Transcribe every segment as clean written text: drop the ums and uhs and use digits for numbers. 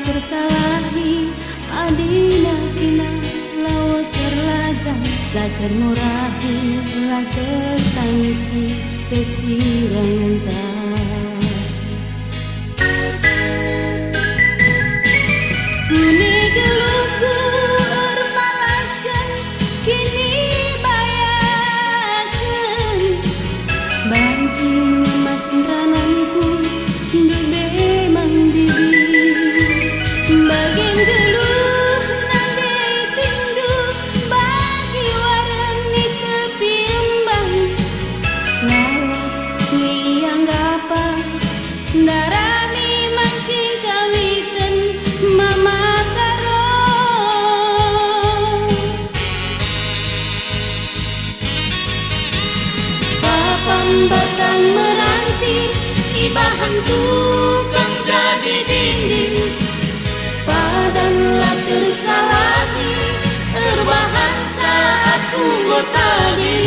tersalahi adina kina lawas serlajang la termurahi la tertangisi kesirangan kuni geluhku urmalaskan kini bayakan bancing masin rananku dube mang bibi bagian geluh nanti tindu bagi warem ni tepi embang lalat liang gapa darami mancing kawitan mama karo papan batang meranti ibahan tukang jadi dinding padanlah tersalahi erbahan saat tunggu tadi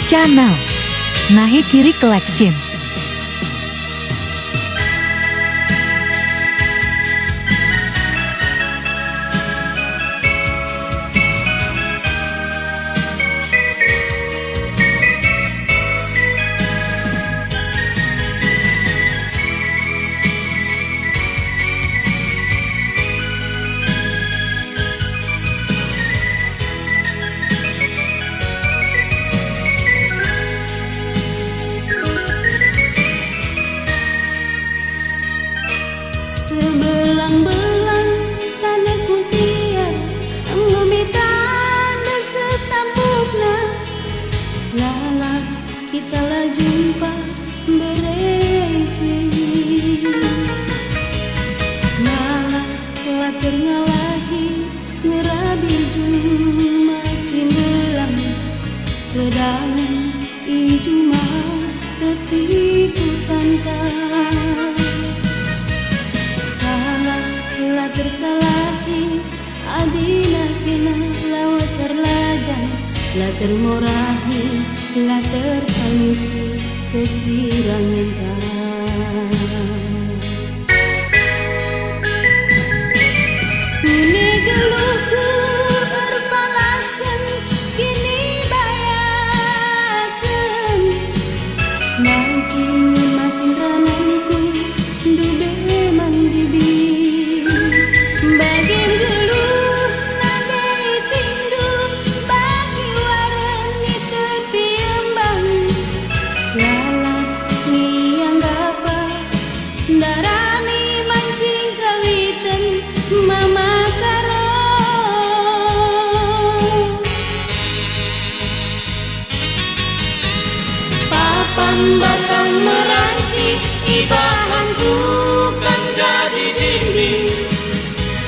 Channel Nahi Kiri Collection. Sebelang-belang tanahku siar ngumi tanda setampukna lalat kita lah jumpa bereti malah lah terngalahi ngerabi juma sinelang redangan ijuma tetiku tantang la tersalahi adina kina lawas serlajang la termurahi la tertangisi kesirangan kini geluhku berpalaskan kini bayakan mancing masin rananku dube mandibi bagian geluh nadai tindu bagi waren ni tepi embang lalat liang gapa darami mancing kawitan mama karo papan batang meranti ibahan tukang jadi dinding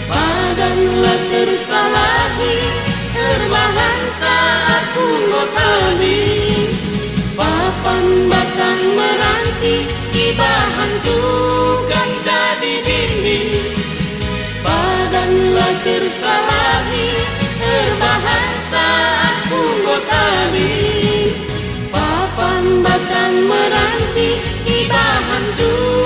padanlah tersalahi erbahan saat tunggu tadi papan batang meranti ibahan tukang jadi dinding padanlah tersalahi erbahan saat tunggu tadi papan batang meranti ibahan tukang